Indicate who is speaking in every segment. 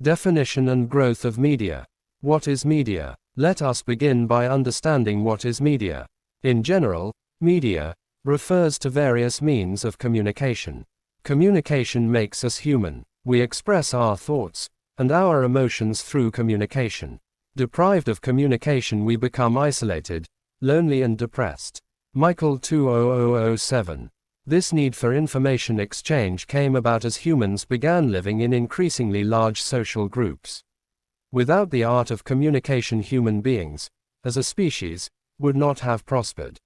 Speaker 1: Definition and growth of media. What is media? Let us begin by understanding what is media. In general, media refers to various means of communication. Communication makes us human. We express our thoughts and our emotions through communication. Deprived of communication, we become isolated, lonely and depressed. Michael 20007. This need for information exchange came about as humans began living in increasingly large social groups. Without the art of communication, human beings, as a species, would not have prospered.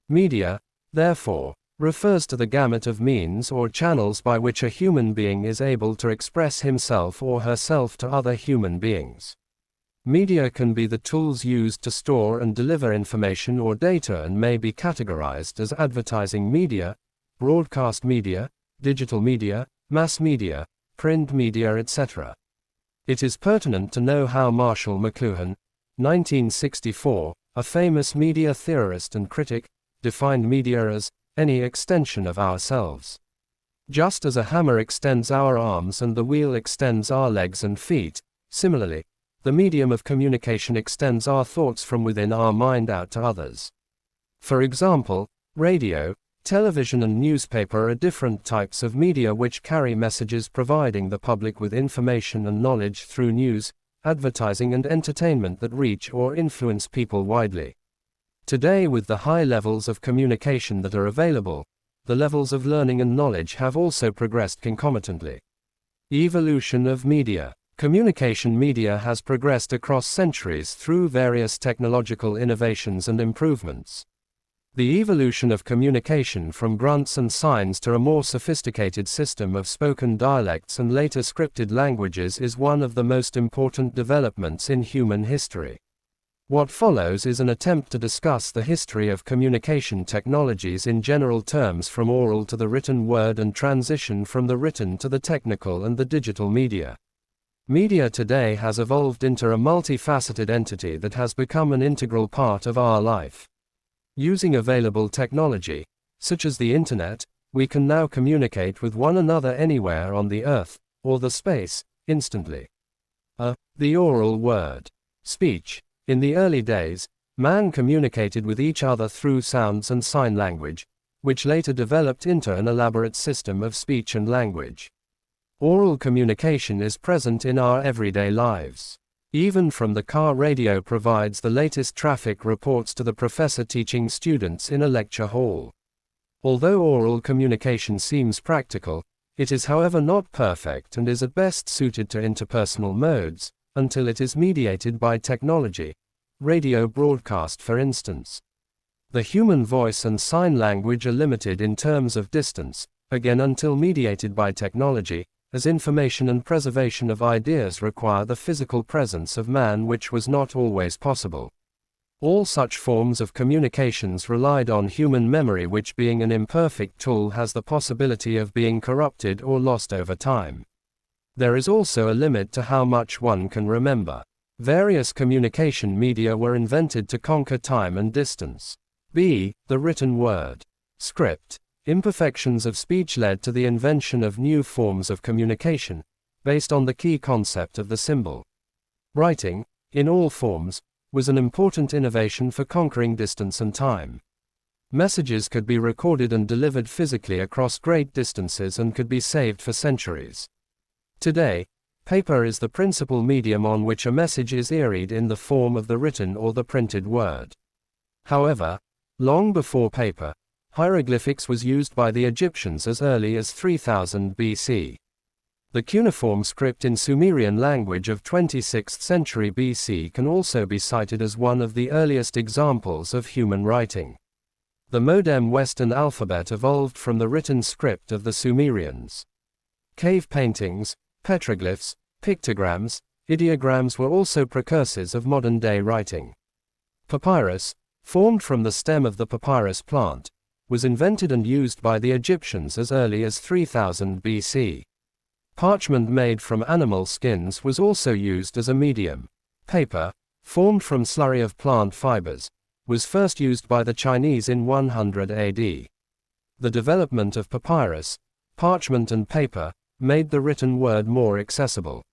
Speaker 1: Media, therefore, refers to the gamut of means or channels by which a human being is able to express himself or herself to other human beings. Media can be the tools used to store and deliver information or data and may be categorized as advertising media, broadcast media, digital media, mass media, print media, etc. It is pertinent to know how Marshall McLuhan, 1964, a famous media theorist and critic, defined media as any extension of ourselves. Just as a hammer extends our arms and the wheel extends our legs and feet, similarly, the medium of communication extends our thoughts from within our mind out to others. For example, radio, television and newspaper are different types of media which carry messages providing the public with information and knowledge through news, advertising and entertainment that reach or influence people widely. Today, with the high levels of communication that are available, the levels of learning and knowledge have also progressed concomitantly. Evolution of media. Communication media has progressed across centuries through various technological innovations and improvements. The evolution of communication from grunts and signs to a more sophisticated system of spoken dialects and later scripted languages is one of the most important developments in human history. What follows is an attempt to discuss the history of communication technologies in general terms, from oral to the written word and transition from the written to the technical and the digital media. Media today has evolved into a multifaceted entity that has become an integral part of our life. Using available technology, such as the Internet, we can now communicate with one another anywhere on the earth, or the space, instantly. The oral word. Speech. In the early days, man communicated with each other through sounds and sign language, which later developed into an elaborate system of speech and language. Oral communication is present in our everyday lives. Even from the car, radio provides the latest traffic reports to the professor teaching students in a lecture hall. Although oral communication seems practical, it is however not perfect and is at best suited to interpersonal modes, until it is mediated by technology, radio broadcast for instance. The human voice and sign language are limited in terms of distance, again until mediated by technology, as information and preservation of ideas require the physical presence of man, which was not always possible. All such forms of communications relied on human memory, which being an imperfect tool has the possibility of being corrupted or lost over time. There is also a limit to how much one can remember. Various communication media were invented to conquer time and distance. The written word. Script. Imperfections of speech led to the invention of new forms of communication, based on the key concept of the symbol. Writing, in all forms, was an important innovation for conquering distance and time. Messages could be recorded and delivered physically across great distances and could be saved for centuries. Today, paper is the principal medium on which a message is carried in the form of the written or the printed word. However, long before paper, hieroglyphics was used by the Egyptians as early as 3000 BC. The cuneiform script in Sumerian language of 26th century BC can also be cited as one of the earliest examples of human writing. The modern Western alphabet evolved from the written script of the Sumerians. Cave paintings, petroglyphs, pictograms, ideograms were also precursors of modern-day writing. Papyrus, formed from the stem of the papyrus plant, was invented and used by the Egyptians as early as 3000 BC. Parchment made from animal skins was also used as a medium. Paper, formed from slurry of plant fibers, was first used by the Chinese in 100 AD. The development of papyrus, parchment and paper, made the written word more accessible.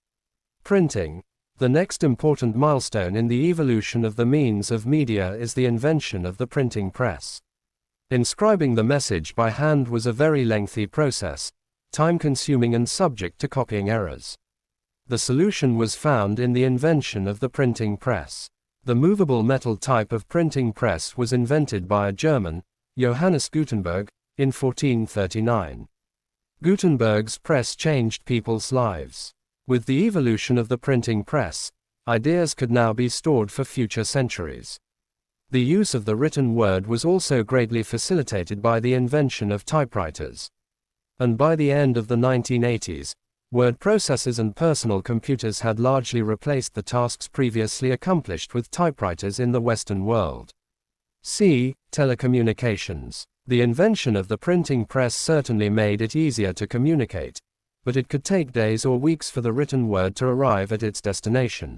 Speaker 1: Printing. The next important milestone in the evolution of the means of media is the invention of the printing press. Inscribing the message by hand was a very lengthy process, time-consuming and subject to copying errors. The solution was found in the invention of the printing press. The movable metal type of printing press was invented by a German, Johannes Gutenberg, in 1439. Gutenberg's press changed people's lives. With the evolution of the printing press, ideas could now be stored for future centuries. The use of the written word was also greatly facilitated by the invention of typewriters. And by the end of the 1980s, word processors and personal computers had largely replaced the tasks previously accomplished with typewriters in the Western world. C. Telecommunications. The invention of the printing press certainly made it easier to communicate, but it could take days or weeks for the written word to arrive at its destination.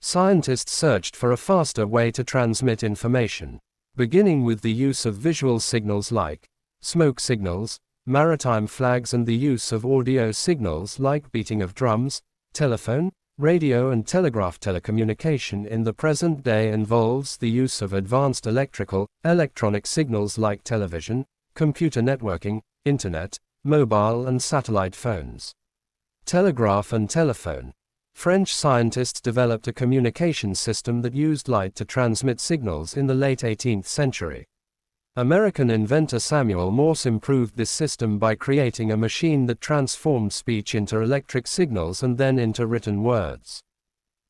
Speaker 1: Scientists searched for a faster way to transmit information, beginning with the use of visual signals like smoke signals, maritime flags, and the use of audio signals like beating of drums. Telephone, radio and telegraph. Telecommunication in the present day involves the use of advanced electronic signals like television, computer networking, internet, mobile and satellite phones. Telegraph and telephone. French scientists developed a communication system that used light to transmit signals in the late 18th century. American inventor Samuel Morse improved this system by creating a machine that transformed speech into electric signals and then into written words.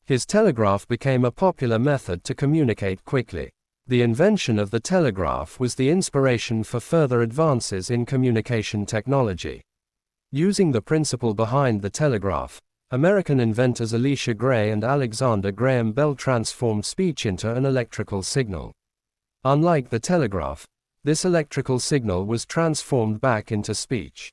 Speaker 1: His telegraph became a popular method to communicate quickly. The invention of the telegraph was the inspiration for further advances in communication technology. Using the principle behind the telegraph, American inventors Elisha Gray and Alexander Graham Bell transformed speech into an electrical signal. Unlike the telegraph, this electrical signal was transformed back into speech.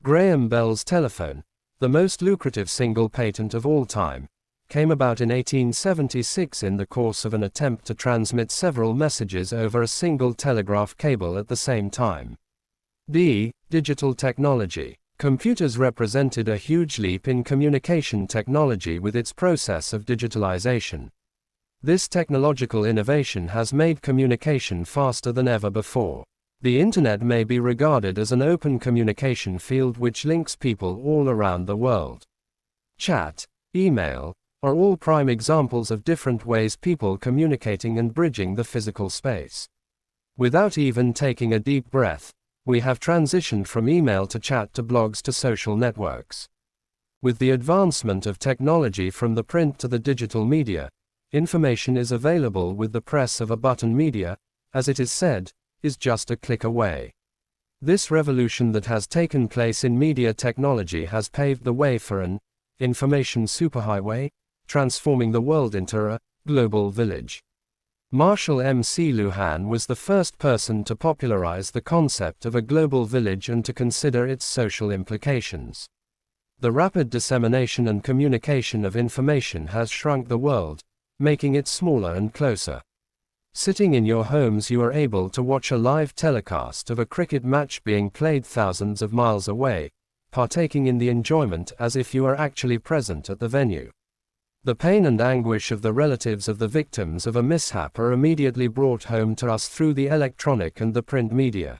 Speaker 1: Graham Bell's telephone, the most lucrative single patent of all time, came about in 1876 in the course of an attempt to transmit several messages over a single telegraph cable at the same time. D. Digital technology. Computers represented a huge leap in communication technology with its process of digitalization. This technological innovation has made communication faster than ever before. The Internet may be regarded as an open communication field which links people all around the world. Chat, email, are all prime examples of different ways people communicating and bridging the physical space. Without even taking a deep breath, we have transitioned from email to chat to blogs to social networks. With the advancement of technology from the print to the digital media, information is available with the press of a button. Media, as it is said, is just a click away. This revolution that has taken place in media technology has paved the way for an information superhighway, transforming the world into a global village. Marshall M.C. Lujan was the first person to popularize the concept of a global village and to consider its social implications. The rapid dissemination and communication of information has shrunk the world, making it smaller and closer. Sitting in your homes, you are able to watch a live telecast of a cricket match being played thousands of miles away, partaking in the enjoyment as if you are actually present at the venue. The pain and anguish of the relatives of the victims of a mishap are immediately brought home to us through the electronic and the print media.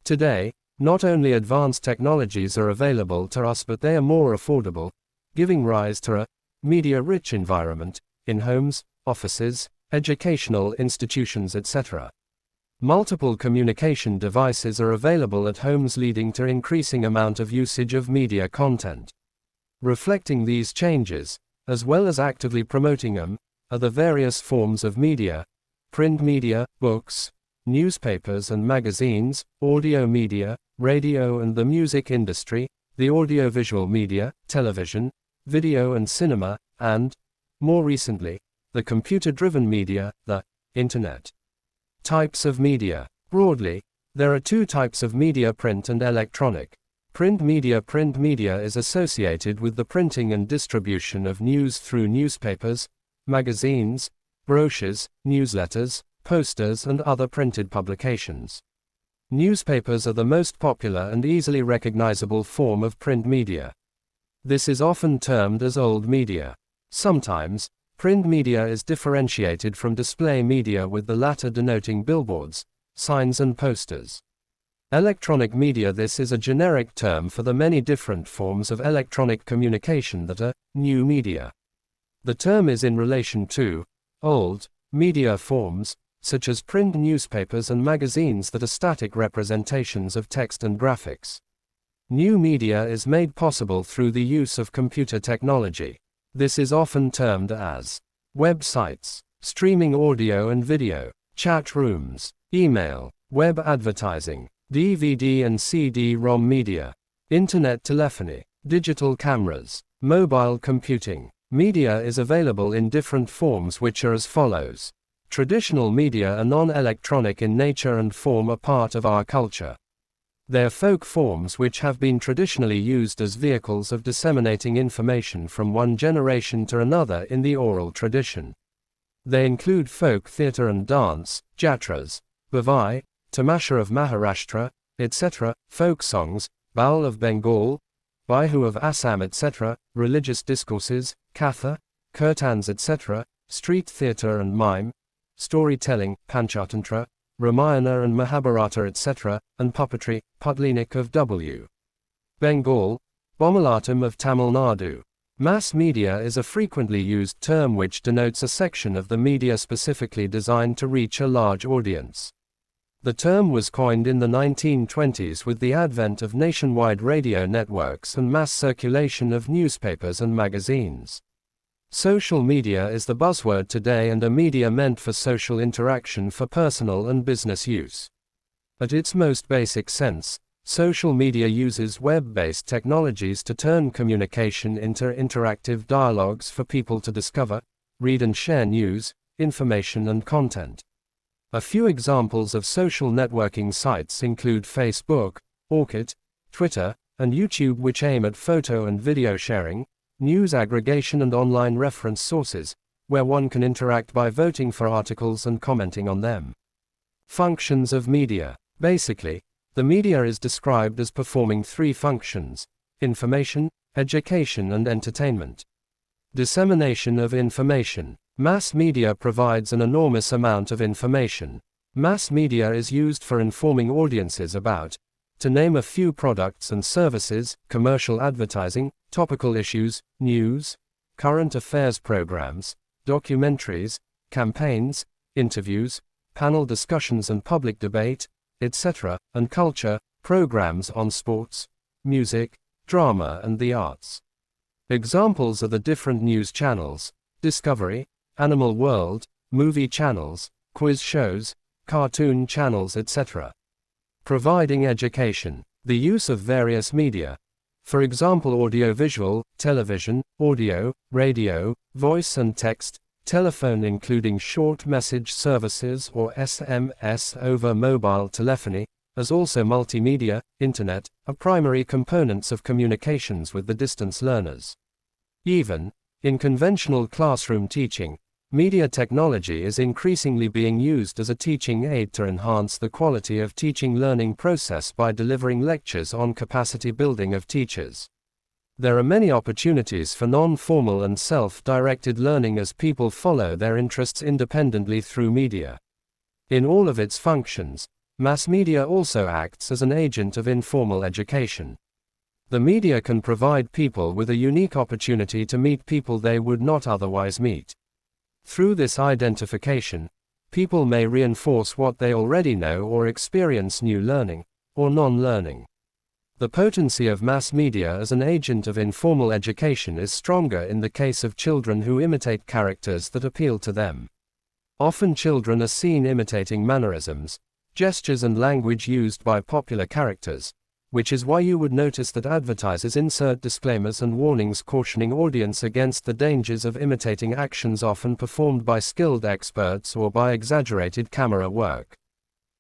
Speaker 1: Today, not only advanced technologies are available to us, but they are more affordable, giving rise to a media-rich environment in homes, offices, educational institutions, etc. Multiple communication devices are available at homes, leading to increasing amount of usage of media content. Reflecting these changes, as well as actively promoting them, are the various forms of media: print media, books, newspapers and magazines, audio media, radio and the music industry, the audiovisual media, television, video and cinema, and, more recently, the computer-driven media, the Internet. Types of media. Broadly, there are two types of media: print and electronic. Print media. Print media is associated with the printing and distribution of news through newspapers, magazines, brochures, newsletters, posters and other printed publications. Newspapers are the most popular and easily recognizable form of print media. This is often termed as old media. Sometimes, print media is differentiated from display media, with the latter denoting billboards, signs and posters. Electronic media. This is a generic term for the many different forms of electronic communication that are new media. The term is in relation to old media forms, such as print newspapers and magazines that are static representations of text and graphics. New media is made possible through the use of computer technology. This is often termed as websites, streaming audio and video, chat rooms, email, web advertising, DVD and CD-ROM media, internet telephony, digital cameras, mobile computing. Media is available in different forms, which are as follows. Traditional media are non-electronic in nature and form a part of our culture. They are folk forms which have been traditionally used as vehicles of disseminating information from one generation to another in the oral tradition. They include folk theatre and dance, jatras, bhavai, tamasha of Maharashtra, etc., folk songs, baul of Bengal, Bihu of Assam, etc., religious discourses, katha, kirtans, etc., street theatre and mime, storytelling, panchatantra, Ramayana and Mahabharata, etc., and puppetry, Putlinik of W. Bengal, Bomalatam of Tamil Nadu. Mass media is a frequently used term which denotes a section of the media specifically designed to reach a large audience. The term was coined in the 1920s with the advent of nationwide radio networks and mass circulation of newspapers and magazines. Social media is the buzzword today and a media meant for social interaction for personal and business use. At its most basic sense, social media uses web-based technologies to turn communication into interactive dialogues for people to discover, read and share news, information and content. A few examples of social networking sites include Facebook, Orkut, Twitter, and YouTube, which aim at photo and video sharing, news aggregation and online reference sources, where one can interact by voting for articles and commenting on them. Functions of media. Basically, the media is described as performing three functions: information, education and entertainment. Dissemination of information. Mass media provides an enormous amount of information. Mass media is used for informing audiences about, to name a few, products and services, commercial advertising, topical issues, news, current affairs programs, documentaries, campaigns, interviews, panel discussions and public debate, etc., and culture, programs on sports, music, drama and the arts. Examples are the different news channels: Discovery, Animal World, movie channels, quiz shows, cartoon channels, etc. Providing education. The use of various media, for example audiovisual, television, audio, radio, voice and text, telephone including short message services or SMS over mobile telephony, as also multimedia, internet, are primary components of communications with the distance learners. Even in conventional classroom teaching, media technology is increasingly being used as a teaching aid to enhance the quality of teaching learning process by delivering lectures on capacity building of teachers. There are many opportunities for non-formal and self-directed learning as people follow their interests independently through media. In all of its functions, mass media also acts as an agent of informal education. The media can provide people with a unique opportunity to meet people they would not otherwise meet. Through this identification, people may reinforce what they already know or experience new learning, or non-learning. The potency of mass media as an agent of informal education is stronger in the case of children who imitate characters that appeal to them. Often children are seen imitating mannerisms, gestures and language used by popular characters, which is why you would notice that advertisers insert disclaimers and warnings cautioning audience against the dangers of imitating actions often performed by skilled experts or by exaggerated camera work.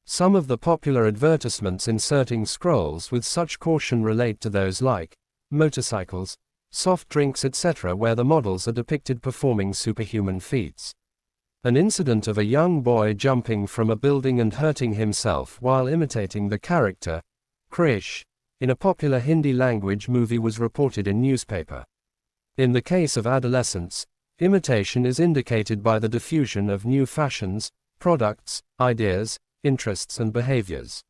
Speaker 1: Some of the popular advertisements inserting scrolls with such caution relate to those like motorcycles, soft drinks, etc., where the models are depicted performing superhuman feats. An incident of a young boy jumping from a building and hurting himself while imitating the character Krish in a popular Hindi language movie was reported in newspaper. In the case of adolescents, imitation is indicated by the diffusion of new fashions, products, ideas, interests and behaviors.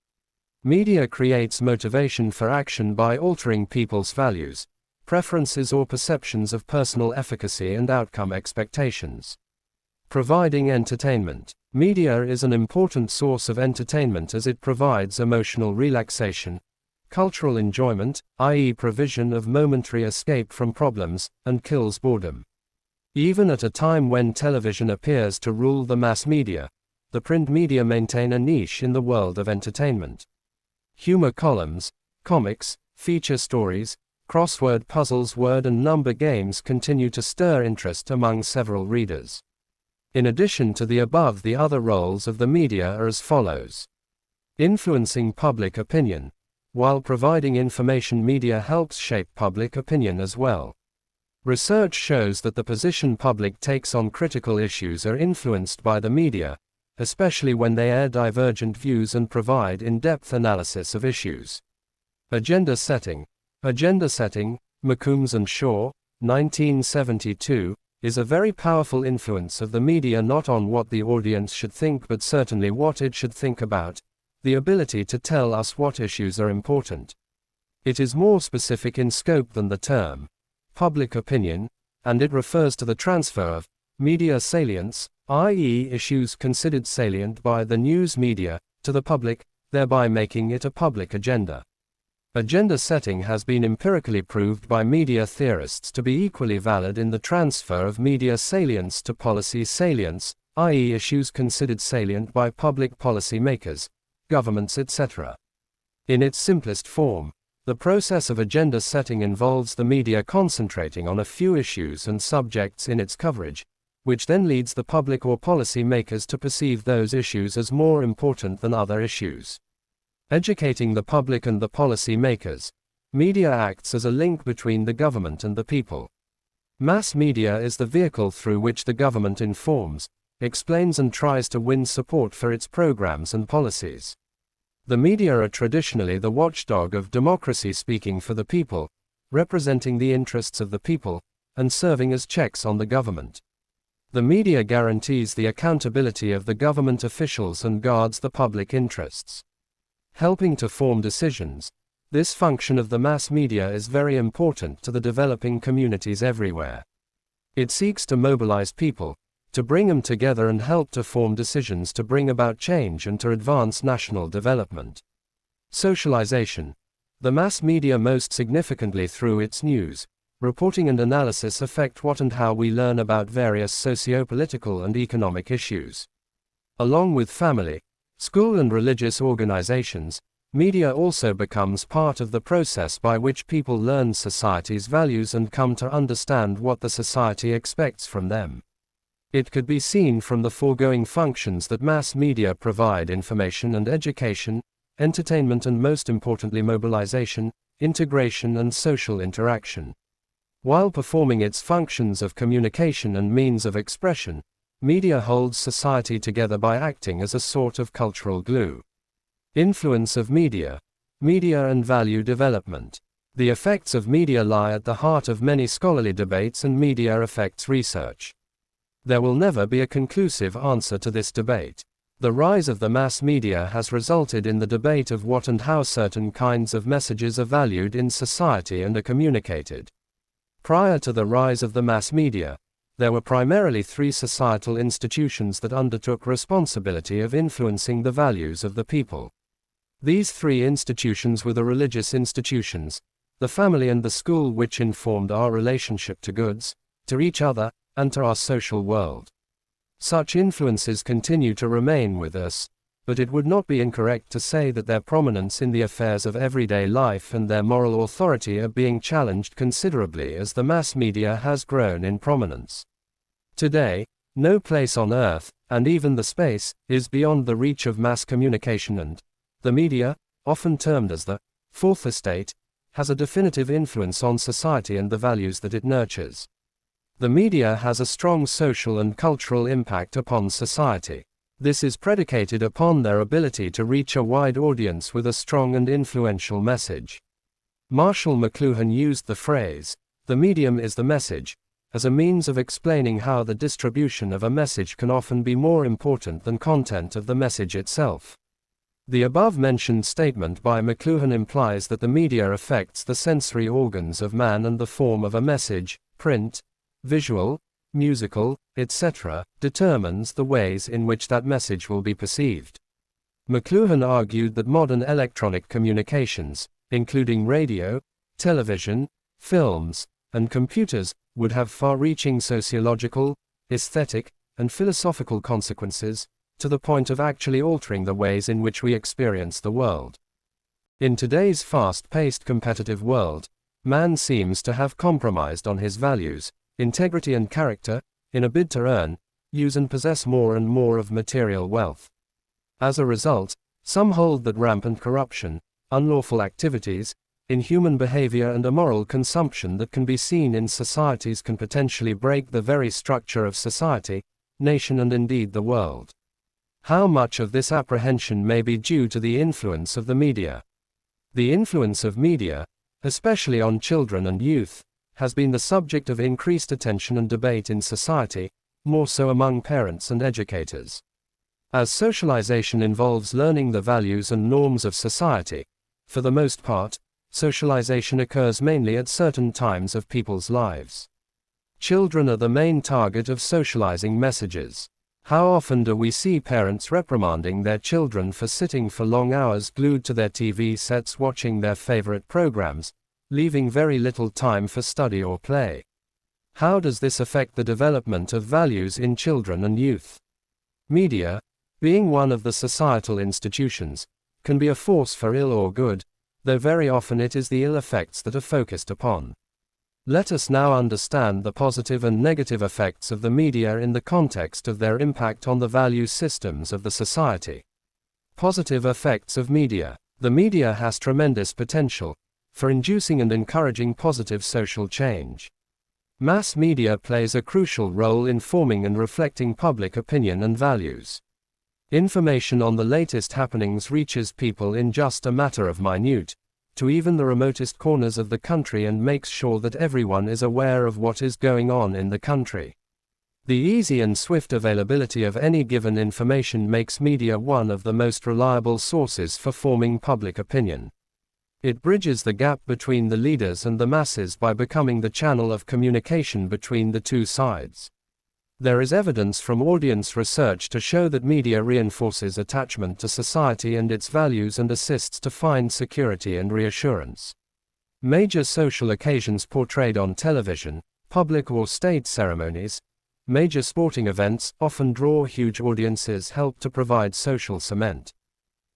Speaker 1: Media creates motivation for action by altering people's values, preferences or perceptions of personal efficacy and outcome expectations. Providing entertainment. Media is an important source of entertainment as it provides emotional relaxation, cultural enjoyment, i.e. provision of momentary escape from problems, and kills boredom. Even at a time when television appears to rule the mass media, the print media maintain a niche in the world of entertainment. Humor columns, comics, feature stories, crossword puzzles, word and number games continue to stir interest among several readers. In addition to the above, the other roles of the media are as follows. Influencing public opinion. While providing information, media helps shape public opinion as well. Research shows that the position public takes on critical issues are influenced by the media, especially when they air divergent views and provide in-depth analysis of issues. Agenda setting. Agenda setting, McCombs and Shaw, 1972, is a very powerful influence of the media, not on what the audience should think but certainly what it should think about, the ability to tell us what issues are important. It is more specific in scope than the term public opinion, and it refers to the transfer of media salience, i.e. issues considered salient by the news media, to the public, thereby making it a public agenda. Agenda setting has been empirically proved by media theorists to be equally valid in the transfer of media salience to policy salience, i.e. issues considered salient by public policy makers, governments etc. In its simplest form, the process of agenda setting involves the media concentrating on a few issues and subjects in its coverage, which then leads the public or policy makers to perceive those issues as more important than other issues. Educating the public and the policy makers. Media acts as a link between the government and the people. Mass media is the vehicle through which the government informs, explains and tries to win support for its programs and policies. The media are traditionally the watchdog of democracy, speaking for the people, representing the interests of the people, and serving as checks on the government. The media guarantees the accountability of the government officials and guards the public interests. Helping to form decisions. This function of the mass media is very important to the developing communities everywhere. It seeks to mobilize people, to bring them together and help to form decisions to bring about change and to advance national development. Socialization. The mass media, most significantly through its news, reporting and analysis, affect what and how we learn about various socio-political and economic issues. Along with family, school and religious organizations, media also becomes part of the process by which people learn society's values and come to understand what the society expects from them. It could be seen from the foregoing functions that mass media provide information and education, entertainment and most importantly mobilization, integration and social interaction. While performing its functions of communication and means of expression, media holds society together by acting as a sort of cultural glue. Influence of media. Media and value development. The effects of media lie at the heart of many scholarly debates and media effects research. There will never be a conclusive answer to this debate. The rise of the mass media has resulted in the debate of what and how certain kinds of messages are valued in society and are communicated. Prior to the rise of the mass media, there were primarily three societal institutions that undertook responsibility of influencing the values of the people. These three institutions were the religious institutions, the family and the school, which informed our relationship to goods, to each other, and to our social world. Such influences continue to remain with us, but it would not be incorrect to say that their prominence in the affairs of everyday life and their moral authority are being challenged considerably as the mass media has grown in prominence. Today, no place on earth, and even the space, is beyond the reach of mass communication, and the media, often termed as the fourth estate, has a definitive influence on society and the values that it nurtures. The media has a strong social and cultural impact upon society. This is predicated upon their ability to reach a wide audience with a strong and influential message. Marshall McLuhan used the phrase, "the medium is the message," as a means of explaining how the distribution of a message can often be more important than content of the message itself. The above-mentioned statement by McLuhan implies that the media affects the sensory organs of man and the form of a message, print, visual, musical, etc., determines the ways in which that message will be perceived. McLuhan argued that modern electronic communications, including radio, television, films, and computers, would have far-reaching sociological, aesthetic, and philosophical consequences, to the point of actually altering the ways in which we experience the world. In today's fast-paced competitive world, man seems to have compromised on his values, integrity and character, in a bid to earn, use and possess more and more of material wealth. As a result, some hold that rampant corruption, unlawful activities, inhuman behavior and immoral consumption that can be seen in societies can potentially break the very structure of society, nation and indeed the world. How much of this apprehension may be due to the influence of the media? The influence of media, especially on children and youth, has been the subject of increased attention and debate in society, more so among parents and educators. As socialization involves learning the values and norms of society, for the most part, socialization occurs mainly at certain times of people's lives. Children are the main target of socializing messages. How often do we see parents reprimanding their children for sitting for long hours glued to their TV sets watching their favorite programs, leaving very little time for study or play? How does this affect the development of values in children and youth? Media, being one of the societal institutions, can be a force for ill or good, though very often it is the ill effects that are focused upon. Let us now understand the positive and negative effects of the media in the context of their impact on the value systems of the society. Positive effects of media. The media has tremendous potential for inducing and encouraging positive social change. Mass media plays a crucial role in forming and reflecting public opinion and values. Information on the latest happenings reaches people in just a matter of minute, to even the remotest corners of the country and makes sure that everyone is aware of what is going on in the country. The easy and swift availability of any given information makes media one of the most reliable sources for forming public opinion. It bridges the gap between the leaders and the masses by becoming the channel of communication between the two sides. There is evidence from audience research to show that media reinforces attachment to society and its values and assists to find security and reassurance. Major social occasions portrayed on television, public or state ceremonies, major sporting events often draw huge audiences, help to provide social cement.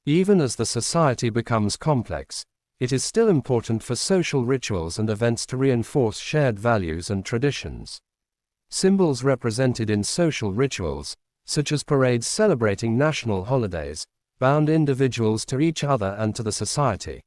Speaker 1: Even as the society becomes complex, it is still important for social rituals and events to reinforce shared values and traditions. Symbols represented in social rituals, such as parades celebrating national holidays, bound individuals to each other and to the society.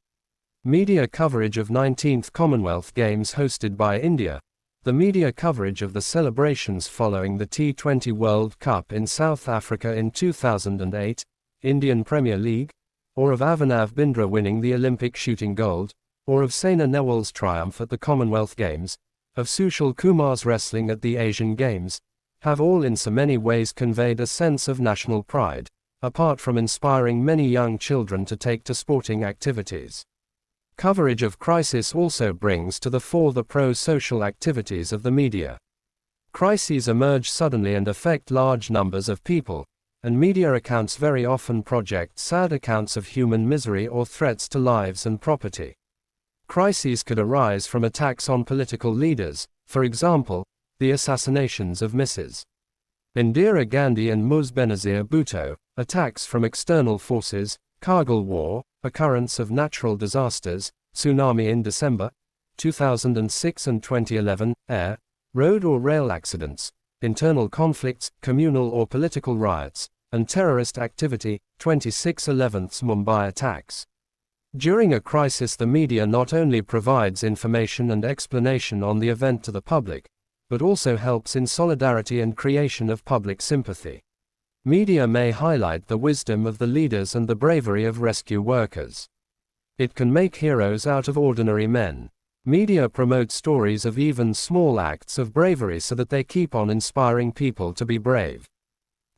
Speaker 1: Media coverage of 19th Commonwealth Games hosted by India, the media coverage of the celebrations following the T20 World Cup in South Africa in 2008, Indian Premier League, or of Avinav Bindra winning the Olympic shooting gold, or of Saina Nehwal's triumph at the Commonwealth Games, of Sushil Kumar's wrestling at the Asian Games, have all in so many ways conveyed a sense of national pride, apart from inspiring many young children to take to sporting activities. Coverage of crisis also brings to the fore the pro-social activities of the media. Crises emerge suddenly and affect large numbers of people, and media accounts very often project sad accounts of human misery or threats to lives and property. Crises could arise from attacks on political leaders, for example, the assassinations of Mrs. Indira Gandhi and Ms. Benazir Bhutto, attacks from external forces, Kargil War, occurrence of natural disasters, tsunami in December 2006 and 2011, air, road or rail accidents, internal conflicts, communal or political riots, and terrorist activity, 26/11's Mumbai attacks. During a crisis, the media not only provides information and explanation on the event to the public, but also helps in solidarity and creation of public sympathy. Media may highlight the wisdom of the leaders and the bravery of rescue workers. It can make heroes out of ordinary men. Media promotes stories of even small acts of bravery so that they keep on inspiring people to be brave.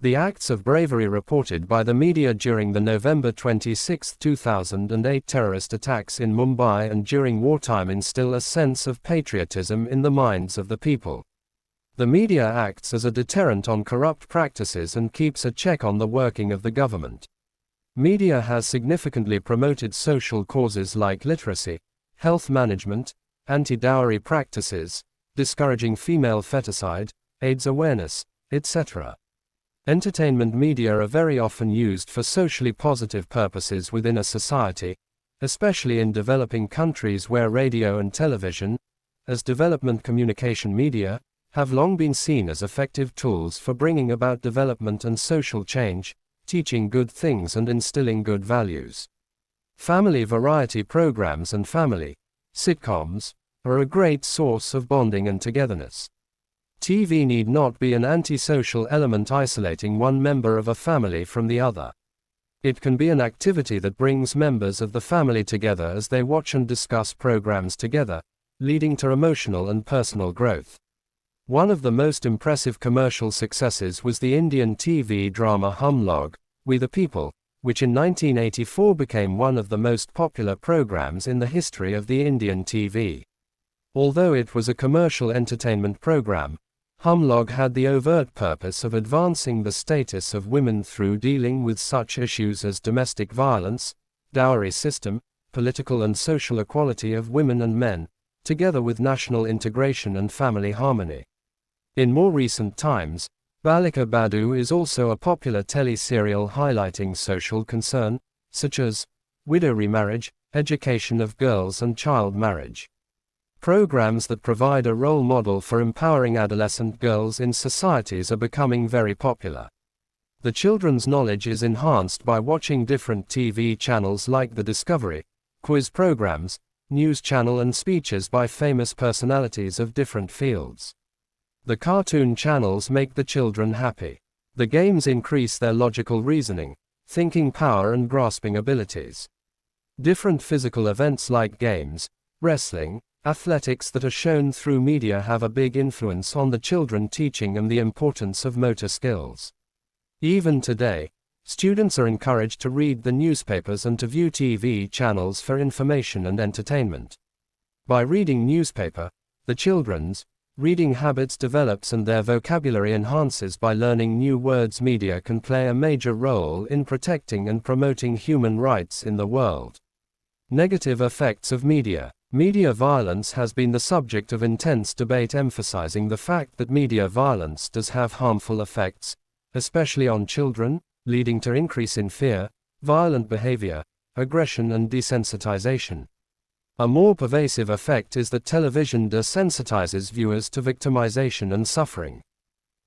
Speaker 1: The acts of bravery reported by the media during the November 26, 2008 terrorist attacks in Mumbai and during wartime instill a sense of patriotism in the minds of the people. The media acts as a deterrent on corrupt practices and keeps a check on the working of the government. Media has significantly promoted social causes like literacy, health management, anti-dowry practices, discouraging female feticide, AIDS awareness, etc. Entertainment media are very often used for socially positive purposes within a society, especially in developing countries where radio and television, as development communication media, have long been seen as effective tools for bringing about development and social change, teaching good things and instilling good values. Family variety programs and family sitcoms are a great source of bonding and togetherness. TV need not be an antisocial element isolating one member of a family from the other. It can be an activity that brings members of the family together as they watch and discuss programs together, leading to emotional and personal growth. One of the most impressive commercial successes was the Indian TV drama Hum Log, We the People, which in 1984 became one of the most popular programs in the history of the Indian TV. Although it was a commercial entertainment program, Hum Log had the overt purpose of advancing the status of women through dealing with such issues as domestic violence, dowry system, political and social equality of women and men, together with national integration and family harmony. In more recent times, Balika Badu is also a popular tele-serial highlighting social concern, such as widow remarriage, education of girls and child marriage. Programs that provide a role model for empowering adolescent girls in societies are becoming very popular. The children's knowledge is enhanced by watching different TV channels like the Discovery, quiz programs, news channel and speeches by famous personalities of different fields. The cartoon channels make the children happy. The games increase their logical reasoning, thinking power and grasping abilities. Different physical events like games, wrestling, athletics that are shown through media have a big influence on the children, teaching them the importance of motor skills. Even today, students are encouraged to read the newspapers and to view TV channels for information and entertainment. By reading newspaper, the children's reading habits develops and their vocabulary enhances by learning new words. Media can play a major role in protecting and promoting human rights in the world. Negative effects of media. Media violence has been the subject of intense debate, emphasizing the fact that media violence does have harmful effects, especially on children, leading to increase in fear, violent behavior, aggression and desensitization. A more pervasive effect is that television desensitizes viewers to victimization and suffering.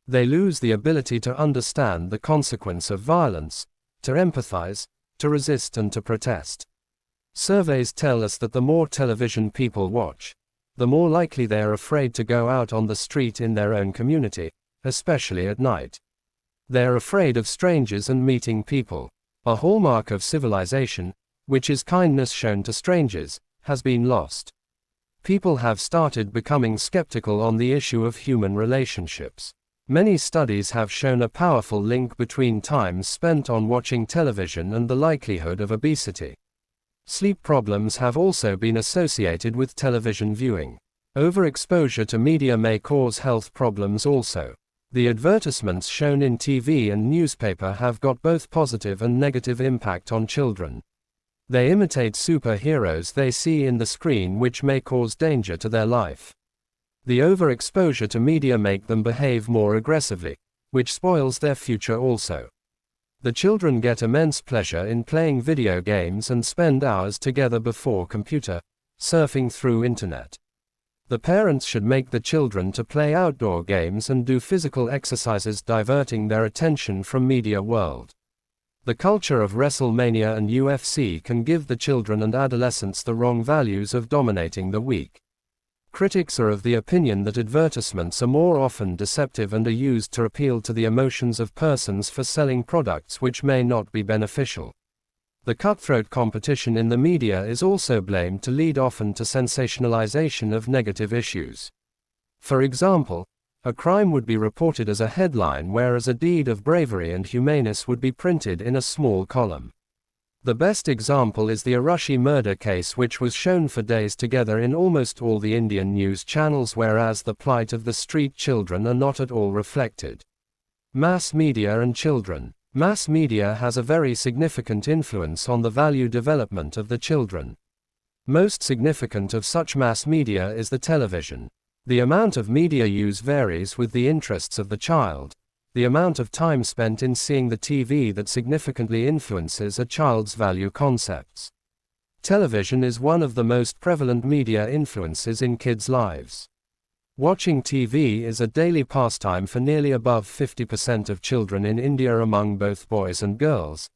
Speaker 1: They lose the ability to understand the consequence of violence, to empathize, to resist and to protest. Surveys tell us that the more television people watch, the more likely they are afraid to go out on the street in their own community, especially at night. They are afraid of strangers and meeting people. A hallmark of civilization, which is kindness shown to strangers, has been lost. People have started becoming skeptical on the issue of human relationships. Many studies have shown a powerful link between time spent on watching television and the likelihood of obesity. Sleep problems have also been associated with television viewing. Overexposure to media may cause health problems also. The advertisements shown in TV and newspaper have got both positive and negative impact on children. They imitate superheroes they see in the screen, which may cause danger to their life. The overexposure to media make them behave more aggressively, which spoils their future also. The children get immense pleasure in playing video games and spend hours together before computer, surfing through internet. The parents should make the children to play outdoor games and do physical exercises, diverting their attention from media world. The culture of WrestleMania and UFC can give the children and adolescents the wrong values of dominating the weak. Critics are of the opinion that advertisements are more often deceptive and are used to appeal to the emotions of persons for selling products which may not be beneficial. The cutthroat competition in the media is also blamed to lead often to sensationalization of negative issues. For example, a crime would be reported as a headline, whereas a deed of bravery and humaneness would be printed in a small column. The best example is the Arushi murder case, which was shown for days together in almost all the Indian news channels, whereas the plight of the street children are not at all reflected. Mass media and children. Mass media has a very significant influence on the value development of the children. Most significant of such mass media is the television. The amount of media use varies with the interests of the child. The amount of time spent in seeing the TV that significantly influences a child's value concepts. Television is one of the most prevalent media influences in kids' lives. Watching TV is a daily pastime for nearly above 50% of children in India among both boys and girls.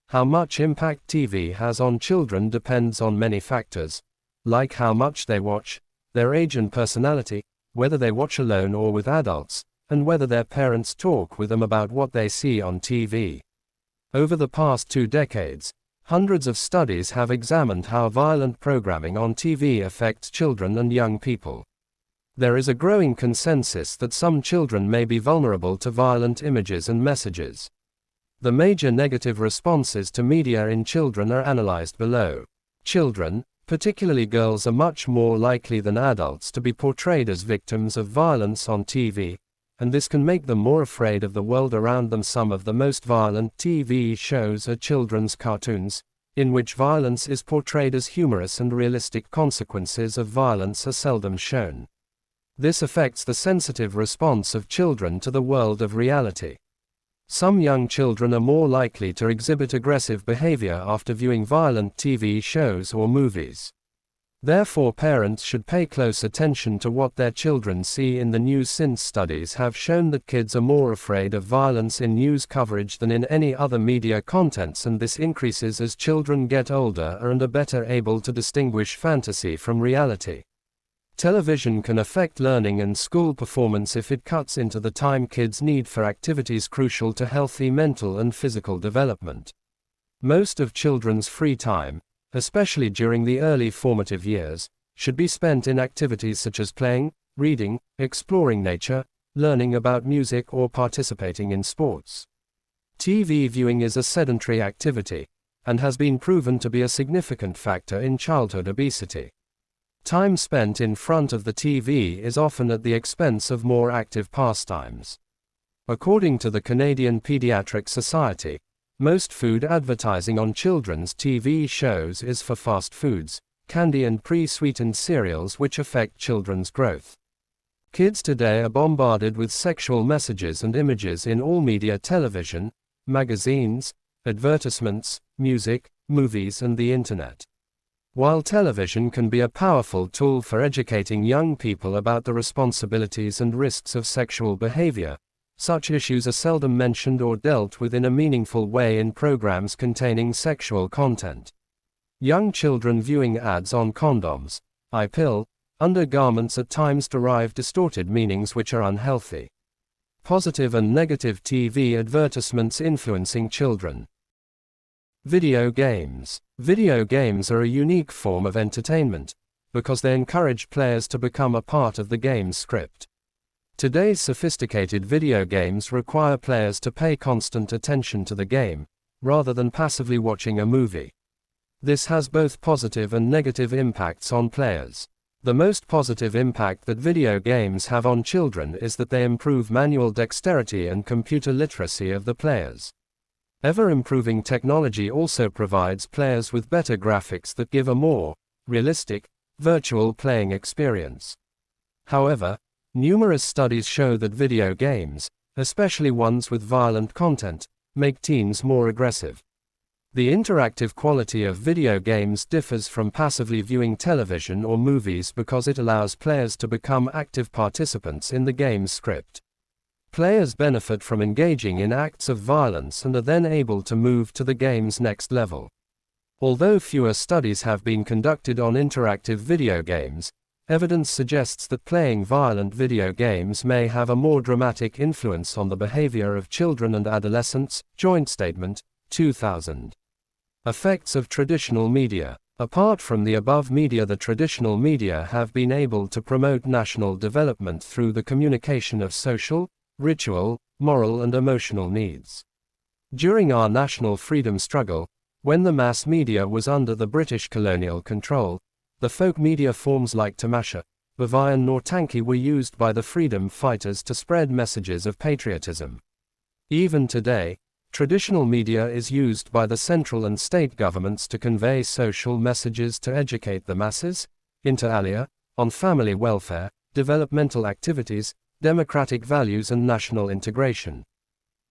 Speaker 1: How much impact TV has on children depends on many factors, like how much they watch, their age and personality, whether they watch alone or with adults, and whether their parents talk with them about what they see on TV. Over the past 2 decades, hundreds of studies have examined how violent programming on TV affects children and young people. There is a growing consensus that some children may be vulnerable to violent images and messages. The major negative responses to media in children are analyzed below. Children, particularly girls, are much more likely than adults to be portrayed as victims of violence on TV, and this can make them more afraid of the world around them. Some of the most violent TV shows are children's cartoons, in which violence is portrayed as humorous and realistic consequences of violence are seldom shown. This affects the sensitive response of children to the world of reality. Some young children are more likely to exhibit aggressive behavior after viewing violent TV shows or movies. Therefore, parents should pay close attention to what their children see in the news, since studies have shown that kids are more afraid of violence in news coverage than in any other media contents, and this increases as children get older and are better able to distinguish fantasy from reality. Television can affect learning and school performance if it cuts into the time kids need for activities crucial to healthy mental and physical development. Most of children's free time, especially during the early formative years, should be spent in activities such as playing, reading, exploring nature, learning about music, or participating in sports. TV viewing is a sedentary activity, and has been proven to be a significant factor in childhood obesity. Time spent in front of the TV is often at the expense of more active pastimes. According to the Canadian Pediatric Society, most food advertising on children's TV shows is for fast foods, candy and pre-sweetened cereals, which affect children's growth. Kids today are bombarded with sexual messages and images in all media: television, magazines, advertisements, music, movies, and the internet. While television can be a powerful tool for educating young people about the responsibilities and risks of sexual behavior, such issues are seldom mentioned or dealt with in a meaningful way in programs containing sexual content. Young children viewing ads on condoms, pill, undergarments at times derive distorted meanings which are unhealthy. Positive and negative TV advertisements influencing children. Video games. Video games are a unique form of entertainment, because they encourage players to become a part of the game's script. Today's sophisticated video games require players to pay constant attention to the game, rather than passively watching a movie. This has both positive and negative impacts on players. The most positive impact that video games have on children is that they improve manual dexterity and computer literacy of the players. Ever-improving technology also provides players with better graphics that give a more realistic, virtual playing experience. However, numerous studies show that video games, especially ones with violent content, make teens more aggressive. The interactive quality of video games differs from passively viewing television or movies because it allows players to become active participants in the game's script. Players benefit from engaging in acts of violence and are then able to move to the game's next level. Although fewer studies have been conducted on interactive video games, evidence suggests that playing violent video games may have a more dramatic influence on the behavior of children and adolescents. Joint Statement, 2000. Effects of traditional media. Apart from the above media, the traditional media have been able to promote national development through the communication of social, ritual, moral and emotional needs. During our national freedom struggle, when the mass media was under the British colonial control, the folk media forms like Tamasha, Bhavai and Nautanki were used by the freedom fighters to spread messages of patriotism. Even today, traditional media is used by the central and state governments to convey social messages to educate the masses, inter alia, on family welfare, developmental activities, democratic values and national integration.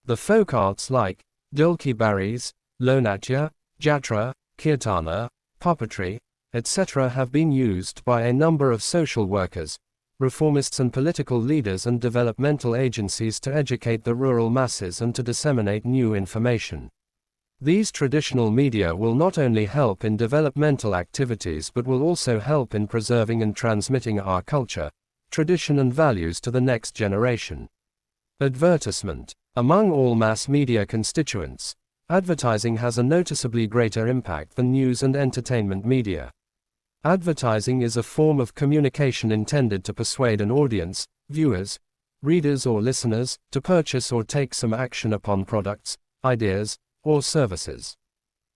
Speaker 1: The folk arts like Dulki Baris, Lonatya, Jatra, Kirtana, puppetry, etc. have been used by a number of social workers, reformists and political leaders and developmental agencies to educate the rural masses and to disseminate new information. These traditional media will not only help in developmental activities but will also help in preserving and transmitting our culture, tradition and values to the next generation. Advertisement. Among all mass media constituents, advertising has a noticeably greater impact than news and entertainment media. Advertising is a form of communication intended to persuade an audience, viewers, readers or listeners, to purchase or take some action upon products, ideas, or services.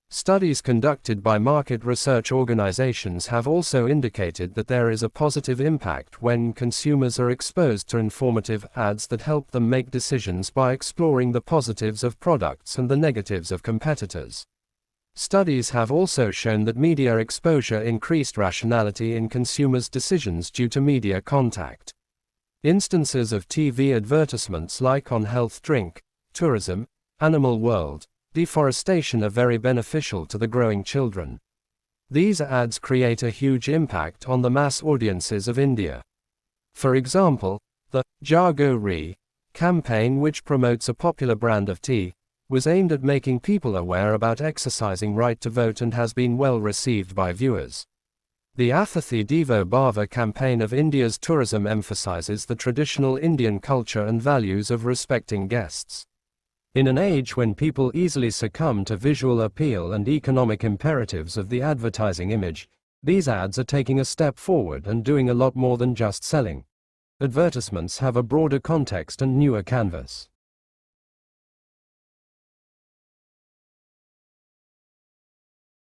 Speaker 1: Studies conducted by market research organizations have also indicated that there is a positive impact when consumers are exposed to informative ads that help them make decisions by exploring the positives of products and the negatives of competitors. Studies have also shown that media exposure increased rationality in consumers' decisions due to media contact. Instances of TV advertisements like on health drink, tourism, animal world, deforestation are very beneficial to the growing children. These ads create a huge impact on the mass audiences of India. For example, the Jago Re campaign, which promotes a popular brand of tea, was aimed at making people aware about exercising right to vote and has been well received by viewers. The Athithi Devo Bhava campaign of India's tourism emphasizes the traditional Indian culture and values of respecting guests. In an age when people easily succumb to visual appeal and economic imperatives of the advertising image, these ads are taking a step forward and doing a lot more than just selling. Advertisements have a broader context and newer canvas.